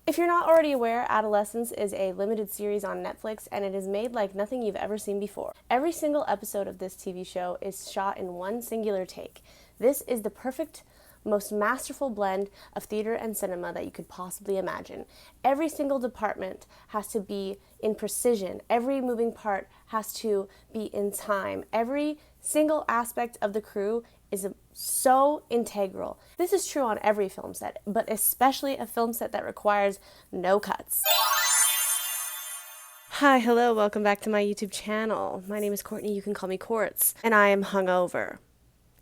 If you're not already aware, Adolescence is a limited series on Netflix, and it is made like nothing you've ever seen before. Every single episode of this TV show is shot in one singular take. This is the perfect, most masterful blend of theater and cinema that you could possibly imagine. Every single department has to be in precision. Every moving part has to be in time. Every single aspect of the crew is so integral. This is true on every film set, but especially a film set that requires no cuts. Hi, hello, welcome back to my YouTube channel. My name is Courtney, you can call me Quartz, and I am hungover.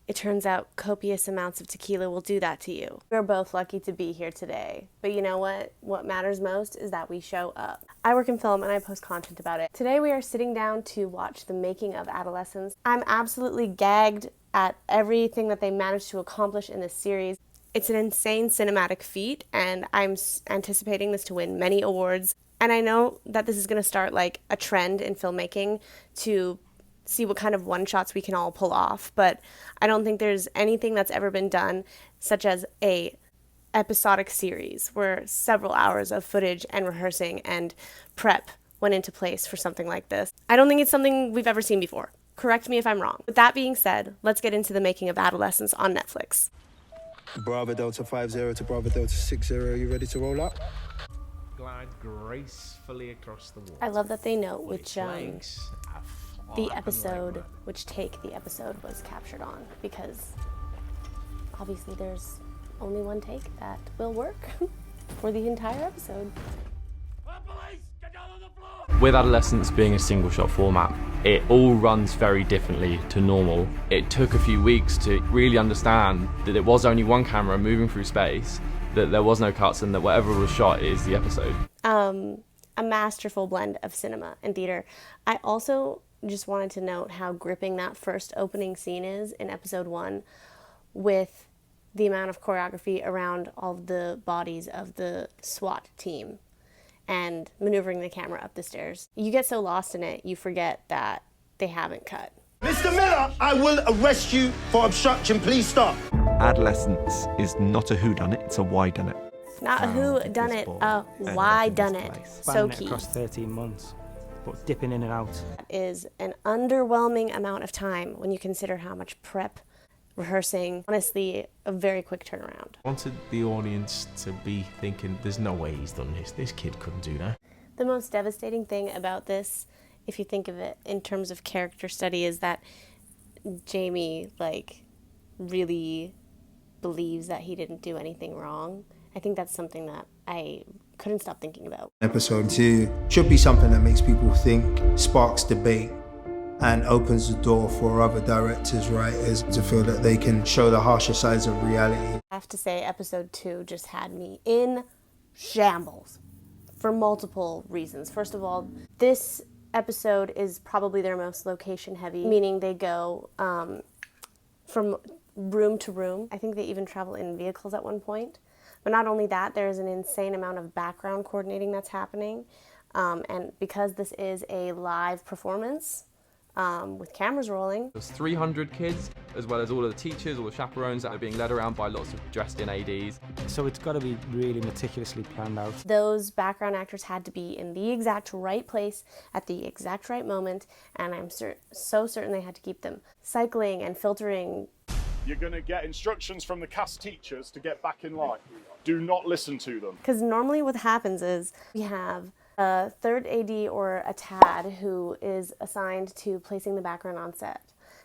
It turns out copious amounts of tequila will do that to you. We're both lucky to be here today, but you know what? What matters most is that we show up. I work in film and I post content about it. Today we are sitting down to watch the making of Adolescence. I'm absolutely gagged at everything that they managed to accomplish in this series. It's an insane cinematic feat, and I'm anticipating this to win many awards. And I know that this is going to start like a trend in filmmaking to see what kind of one-shots we can all pull off, but I don't think there's anything that's ever been done, such as a episodic series where several hours of footage and rehearsing and prep went into place for something like this. I don't think it's something we've ever seen before. Correct me if I'm wrong. With that being said, let's get into the making of Adolescence on Netflix. Bravo Delta 50 to Bravo Delta 60, you ready to roll up? Glide gracefully across the wall. I love that they note which which take the episode was captured on, because obviously there's only one take that will work for the entire episode. With Adolescence being a single shot format, it all runs very differently to normal. It took a few weeks to really understand that it was only one camera moving through space, that there was no cuts, and that whatever was shot is the episode. A masterful blend of cinema and theater. I also just wanted to note how gripping that first opening scene is in episode 1, with the amount of choreography around all of the bodies of the SWAT team and maneuvering the camera up the stairs. You get so lost in it, you forget that they haven't cut. Mr. Miller, I will arrest you for obstruction. Please stop. Adolescence is not a whodunit, it's a whodunit. Not a whodunit, a why-done-it. So key. Across 13 months, but dipping in and out. That is an underwhelming amount of time when you consider how much prep, rehearsing, honestly, a very quick turnaround. I wanted the audience to be thinking, there's no way he's done this. This kid couldn't do that. The most devastating thing about this, if you think of it in terms of character study, is that Jamie, really believes that he didn't do anything wrong. I think that's something that I couldn't stop thinking about. Episode 2 should be something that makes people think, sparks debate, and opens the door for other directors, writers to feel that they can show the harsher sides of reality. I have to say, episode 2 just had me in shambles for multiple reasons. First of all, this episode is probably their most location heavy, meaning they go from room to room. I think they even travel in vehicles at one point. But not only that, there's an insane amount of background coordinating that's happening. And because this is a live performance, with cameras rolling. There's 300 kids, as well as all of the teachers, all the chaperones that are being led around by lots of dressed-in ADs. So it's got to be really meticulously planned out. Those background actors had to be in the exact right place at the exact right moment, and I'm so certain they had to keep them cycling and filtering. You're going to get instructions from the cast teachers to get back in line. Do not listen to them. Because normally what happens is we have a third AD or a TAD who is assigned to placing the background on set.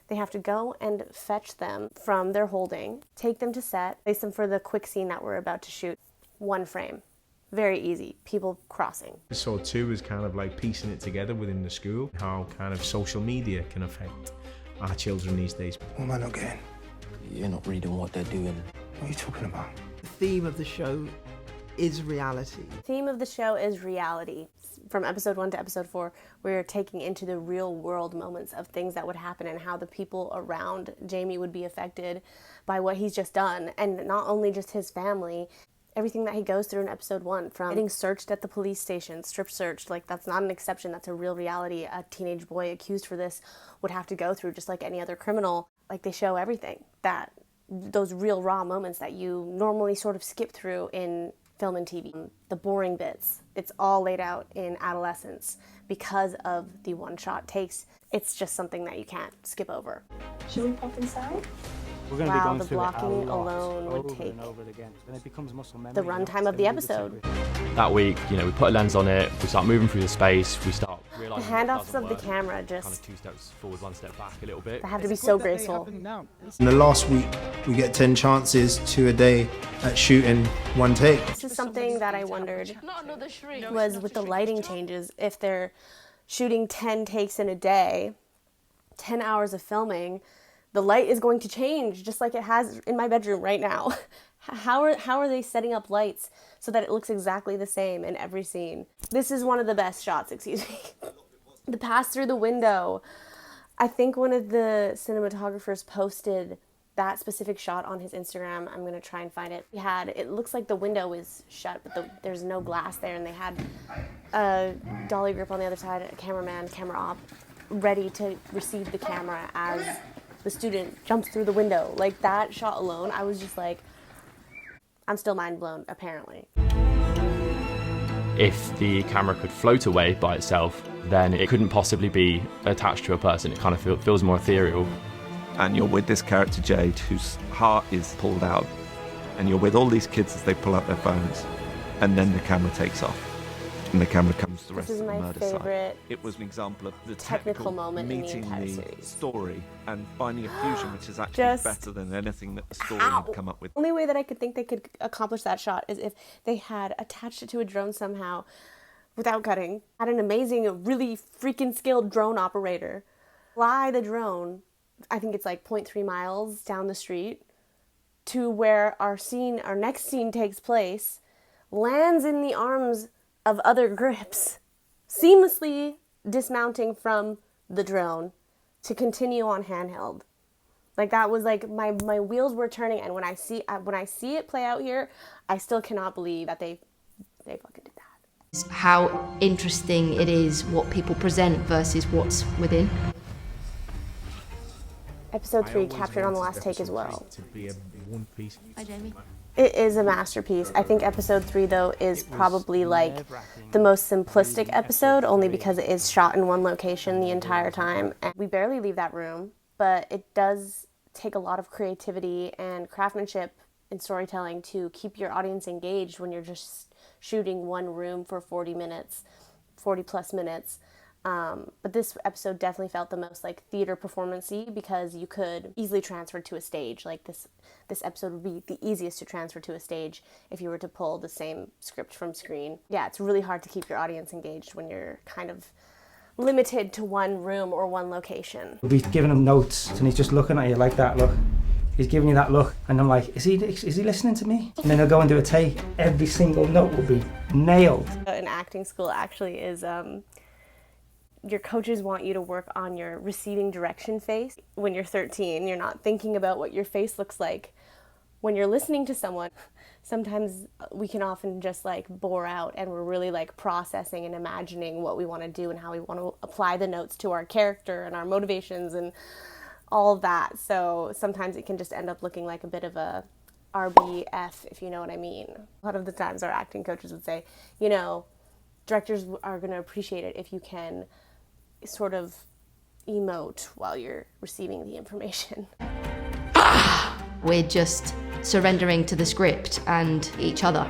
They have to go and fetch them from their holding, take them to set, place them for the quick scene that we're about to shoot. One frame. Very easy. People crossing. Episode 2 is kind of like piecing it together within the school, how kind of social media can affect our children these days. What am I not getting? You're not reading what they're doing. What are you talking about? The theme of the show is reality. The theme of the show is reality. From episode 1 to episode 4, we're taking into the real world moments of things that would happen and how the people around Jamie would be affected by what he's just done. And not only just his family, everything that he goes through in episode 1, from getting searched at the police station, strip searched, that's not an exception, that's a real reality. A teenage boy accused for this would have to go through just like any other criminal. They show everything, that those real raw moments that you normally sort of skip through in film and TV. The boring bits, it's all laid out in Adolescence because of the one-shot takes. It's just something that you can't skip over. Should we pop inside? We're going to be Wow, going the through blocking it a lot, alone would over take and over again, and it becomes muscle memory. the runtime of the episode. That week, you know, we put a lens on it, we start moving through the space, we start The realising handoffs of the camera kind of just, 2 steps forward, 1 step back a little bit. they have to be so graceful. In the last week, we get 10 chances to a day at shooting one take. This is something that I wondered was with the lighting changes, if they're shooting 10 takes in a day, 10 hours of filming, the light is going to change just like it has in my bedroom right now. How are they setting up lights so that it looks exactly the same in every scene? This is one of the best shots, excuse me. The pass through the window. I think one of the cinematographers posted that specific shot on his Instagram. I'm gonna try and find it. It looks like the window is shut, but there's no glass there, and they had a dolly grip on the other side, a cameraman, camera op, ready to receive the camera as the student jumps through the window. Like, that shot alone, I was just like, I'm still mind blown, apparently. If the camera could float away by itself, then it couldn't possibly be attached to a person. It kind of feels more ethereal. And you're with this character Jade, whose heart is pulled out, and you're with all these kids as they pull out their phones, and then the camera takes off, and the camera comes to the rest of the murder site. It was an example of the technical moment in the meeting entire the series. Story and finding a fusion which is actually Just better than anything that the story had come up with. The only way that I could think they could accomplish that shot is if they had attached it to a drone somehow without cutting, had an amazing, really freaking skilled drone operator fly the drone, I think it's like 0.3 miles down the street, to where our next scene takes place, lands in the arms of other grips, seamlessly dismounting from the drone to continue on handheld. Like, that was like, my wheels were turning, and when I see it play out here, I still cannot believe that they fucking did that. How interesting it is what people present versus what's within. Episode 3 captured on the last take as well. To be a one piece. Hi, Jamie. It is a masterpiece. I think episode 3, though, is probably like the most simplistic episode, only because it is shot in one location the entire time. And we barely leave that room, but it does take a lot of creativity and craftsmanship in storytelling to keep your audience engaged when you're just shooting one room for 40 plus minutes. But this episode definitely felt the most like theater performance-y, because you could easily transfer to a stage. Like, this episode would be the easiest to transfer to a stage if you were to pull the same script from screen. Yeah, it's really hard to keep your audience engaged when you're kind of limited to one room or one location. We'll be giving him notes, and he's just looking at you like that look. He's giving you that look, and I'm like, is he listening to me? And then he'll go and do a take. Every single note will be nailed. In acting school, actually, is your coaches want you to work on your receiving direction face. When you're 13, you're not thinking about what your face looks like. When you're listening to someone, sometimes we can often just like bore out, and we're really like processing and imagining what we want to do and how we want to apply the notes to our character and our motivations and all of that. So sometimes it can just end up looking like a bit of a RBF, if you know what I mean. A lot of the times our acting coaches would say, you know, directors are going to appreciate it if you can sort of emote while you're receiving the information. We're just surrendering to the script and each other.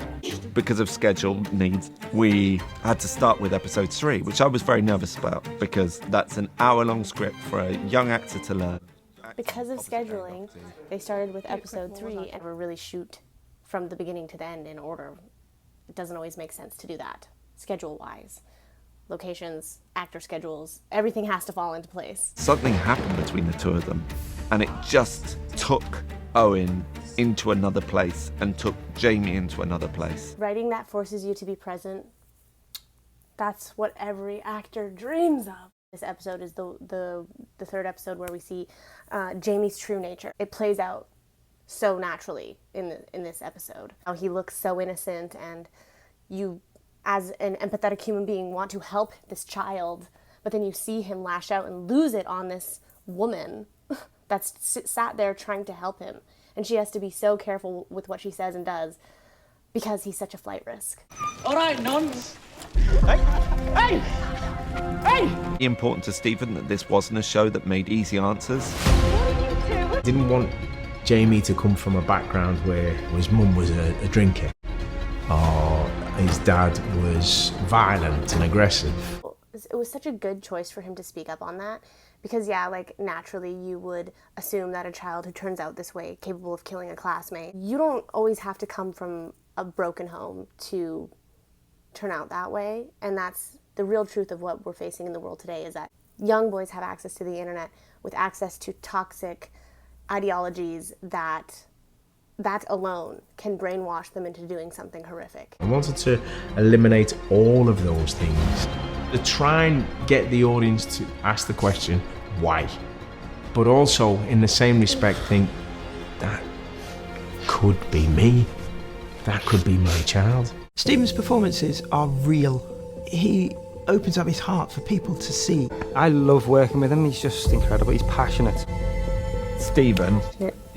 Because of schedule needs, we had to start with episode 3, which I was very nervous about, because that's an hour-long script for a young actor to learn. Because of scheduling, they started with episode 3 and we're really shoot from the beginning to the end in order. It doesn't always make sense to do that, schedule-wise. Locations, actor schedules, everything has to fall into place. Something happened between the two of them, and it just took Owen into another place and took Jamie into another place. Writing that forces you to be present, that's what every actor dreams of. This episode is the third episode where we see Jamie's true nature. It plays out so naturally in this episode. How he looks so innocent, and you, as an empathetic human being, want to help this child, but then you see him lash out and lose it on this woman that's sat there trying to help him. And she has to be so careful with what she says and does because he's such a flight risk. All right, nonce. Hey! Hey! Hey! Important to Stephen that this wasn't a show that made easy answers. I didn't want Jamie to come from a background where his mum was a drinker or his dad was violent and aggressive. It was such a good choice for him to speak up on that because, yeah, like, naturally you would assume that a child who turns out this way, capable of killing a classmate, you don't always have to come from a broken home to turn out that way, and that's the real truth of what we're facing in the world today, is that young boys have access to the internet with access to toxic ideologies that alone can brainwash them into doing something horrific. I wanted to eliminate all of those things, to try and get the audience to ask the question, why? But also, in the same respect, think, that could be me. That could be my child. Stephen's performances are real. He opens up his heart for people to see. I love working with him. He's just incredible. He's passionate. Stephen.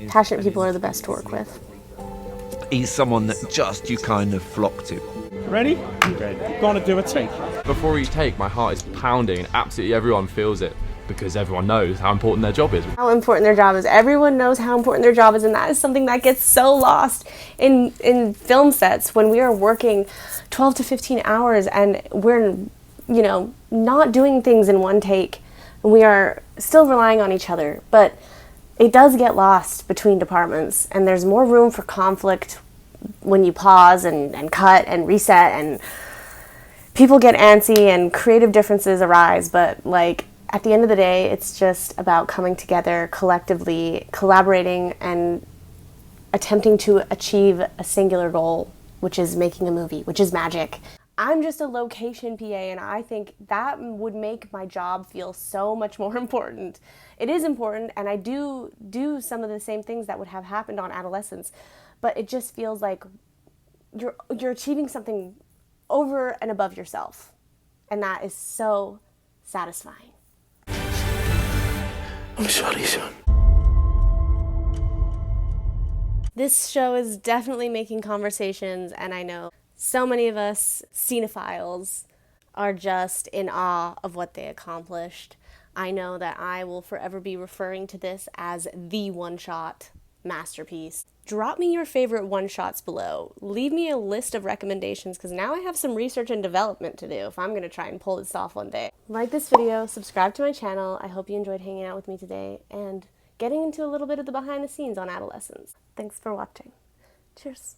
Passionate people are the best to work with. He's someone that just you kind of flock to. Ready? Ready. Gonna do a take. Before each take, my heart is pounding and absolutely everyone feels it because everyone knows how important their job is. How important their job is. Everyone knows how important their job is, and that is something that gets so lost in film sets when we are working 12 to 15 hours and we're, you know, not doing things in one take. And we are still relying on each other, but it does get lost between departments, and there's more room for conflict when you pause and cut and reset, and people get antsy and creative differences arise, but like at the end of the day, it's just about coming together collectively, collaborating, and attempting to achieve a singular goal, which is making a movie, which is magic. I'm just a location PA, and I think that would make my job feel so much more important. It is important, and I do some of the same things that would have happened on Adolescence, but it just feels like you're achieving something over and above yourself, and that is so satisfying. I'm sorry, son. This show is definitely making conversations, and I know so many of us cinephiles are just in awe of what they accomplished. I know that I will forever be referring to this as the one-shot masterpiece. Drop me your favorite one-shots below. Leave me a list of recommendations, because now I have some research and development to do if I'm going to try and pull this off one day. Like this video, subscribe to my channel. I hope you enjoyed hanging out with me today and getting into a little bit of the behind the scenes on Adolescence. Thanks for watching. Cheers.